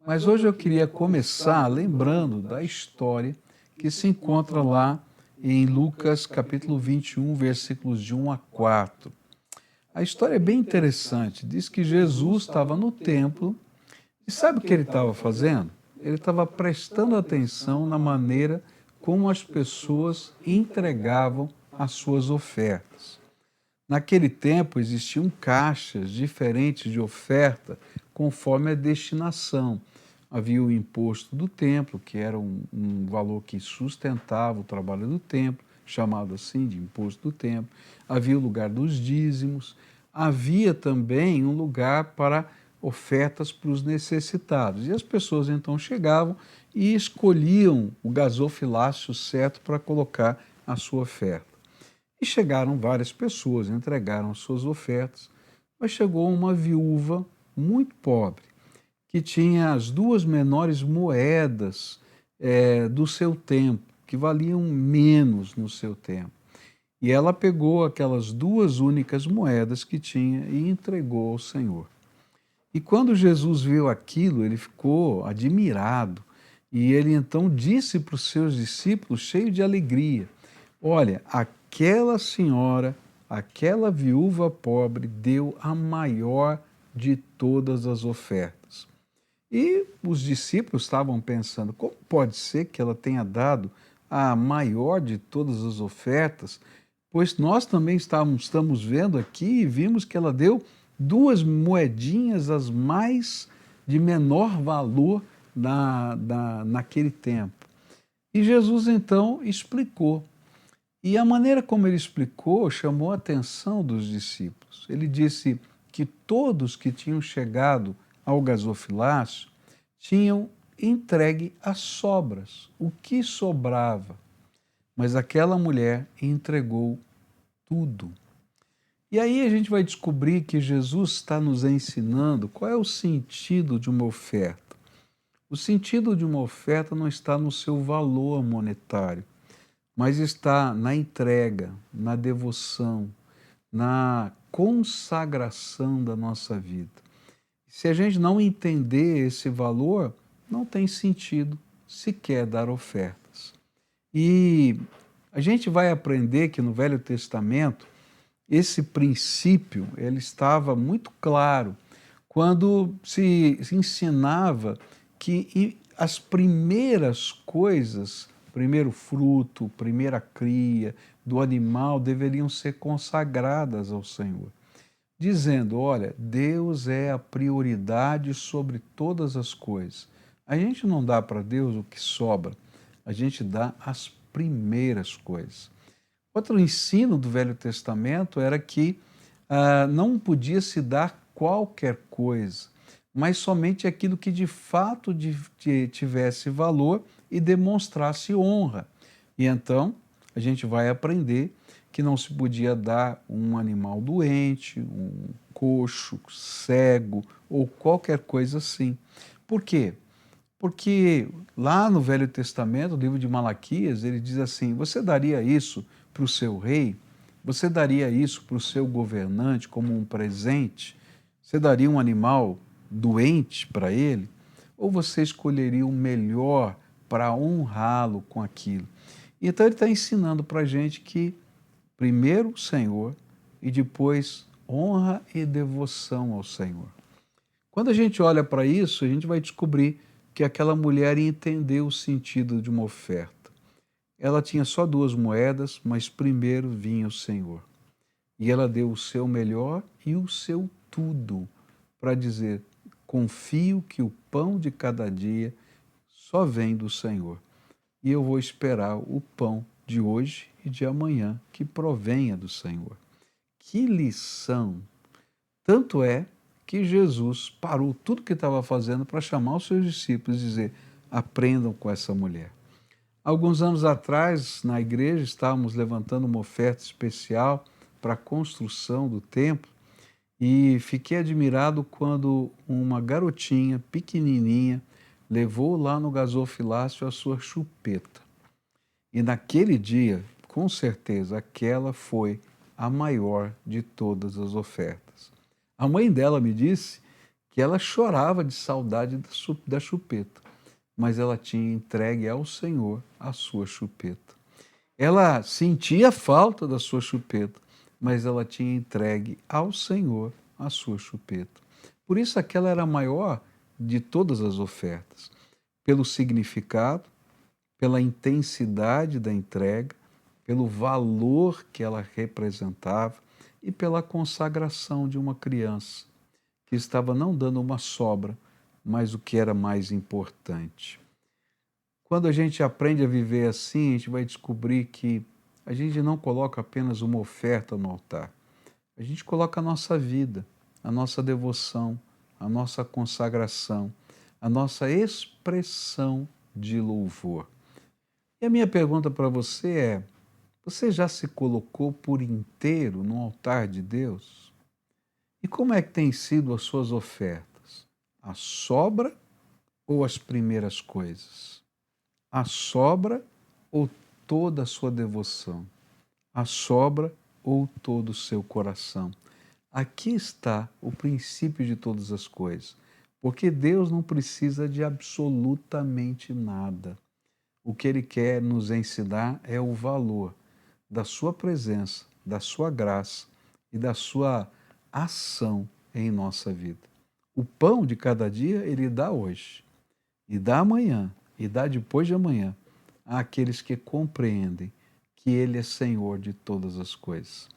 Mas hoje eu queria começar lembrando da história que se encontra lá em Lucas capítulo 21, versículos de 1 a 4. A história é bem interessante. Diz que Jesus estava no templo e sabe o que ele estava fazendo? Ele estava prestando atenção na maneira como as pessoas entregavam as suas ofertas. Naquele tempo existiam caixas diferentes de oferta conforme a destinação. Havia o imposto do templo, que era um valor que sustentava o trabalho do templo, chamado assim de imposto do templo. Havia o lugar dos dízimos. Havia também um lugar para ofertas para os necessitados. E as pessoas então chegavam e escolhiam o gasofilácio certo para colocar a sua oferta. E chegaram várias pessoas, entregaram suas ofertas, mas chegou uma viúva muito pobre, que tinha as duas menores moedas do seu tempo, que valiam menos no seu tempo. E ela pegou aquelas duas únicas moedas que tinha e entregou ao Senhor. E quando Jesus viu aquilo, ele ficou admirado. E ele então disse para os seus discípulos, cheio de alegria: Olha, aquela senhora, aquela viúva pobre, deu a maior de todas as ofertas. E os discípulos estavam pensando: como pode ser que ela tenha dado a maior de todas as ofertas? Pois nós também estamos vendo aqui e vimos que ela deu duas moedinhas, as mais de menor valor naquele tempo. E Jesus então explicou. E a maneira como ele explicou chamou a atenção dos discípulos. Ele disse que todos que tinham chegado ao gasofilácio tinham entregue as sobras, o que sobrava. Mas aquela mulher entregou tudo. E aí a gente vai descobrir que Jesus está nos ensinando qual é o sentido de uma oferta. O sentido de uma oferta não está no seu valor monetário, mas está na entrega, na devoção, na consagração da nossa vida. Se a gente não entender esse valor, não tem sentido sequer dar ofertas. E a gente vai aprender que no Velho Testamento esse princípio ele estava muito claro quando se ensinava que as primeiras coisas, primeiro fruto, primeira cria do animal deveriam ser consagradas ao Senhor, dizendo: olha, Deus é a prioridade sobre todas as coisas. A gente não dá para Deus o que sobra, a gente dá as primeiras coisas. Outro ensino do Velho Testamento era que não podia se dar qualquer coisa, mas somente aquilo que de fato tivesse valor e demonstrasse honra. E então a gente vai aprender que não se podia dar um animal doente, um coxo, cego ou qualquer coisa assim. Por quê? Porque lá no Velho Testamento, no livro de Malaquias, ele diz assim: você daria isso para o seu rei? Você daria isso para o seu governante como um presente? Você daria um animal doente para ele? Ou você escolheria o melhor para honrá-lo com aquilo? Então ele está ensinando para a gente que primeiro o Senhor e depois honra e devoção ao Senhor. Quando a gente olha para isso, a gente vai descobrir que aquela mulher entendeu o sentido de uma oferta. Ela tinha só duas moedas, mas primeiro vinha o Senhor. E ela deu o seu melhor e o seu tudo para dizer: confio que o pão de cada dia só vem do Senhor. E eu vou esperar o pão de hoje e de amanhã que provenha do Senhor. Que lição! Tanto é que Jesus parou tudo que estava fazendo para chamar os seus discípulos e dizer: aprendam com essa mulher. Alguns anos atrás, na igreja, estávamos levantando uma oferta especial para a construção do templo e fiquei admirado quando uma garotinha pequenininha levou lá no gasofilácio a sua chupeta. E naquele dia, com certeza, aquela foi a maior de todas as ofertas. A mãe dela me disse que ela chorava de saudade da chupeta, mas ela tinha entregue ao Senhor a sua chupeta. Ela sentia falta da sua chupeta, mas ela tinha entregue ao Senhor a sua chupeta. Por isso aquela era a maior de todas as ofertas, pelo significado, pela intensidade da entrega, pelo valor que ela representava e pela consagração de uma criança que estava não dando uma sobra, mas o que era mais importante. Quando a gente aprende a viver assim, a gente vai descobrir que a gente não coloca apenas uma oferta no altar. A gente coloca a nossa vida, a nossa devoção, a nossa consagração, a nossa expressão de louvor. E a minha pergunta para você é: você já se colocou por inteiro no altar de Deus? E como é que têm sido as suas ofertas? A sobra ou as primeiras coisas? A sobra ou toda a sua devoção? A sobra ou todo o seu coração? Aqui está o princípio de todas as coisas, porque Deus não precisa de absolutamente nada. O que Ele quer nos ensinar é o valor da sua presença, da sua graça e da sua ação em nossa vida. O pão de cada dia Ele dá hoje, e dá amanhã, e dá depois de amanhã, àqueles que compreendem que Ele é Senhor de todas as coisas.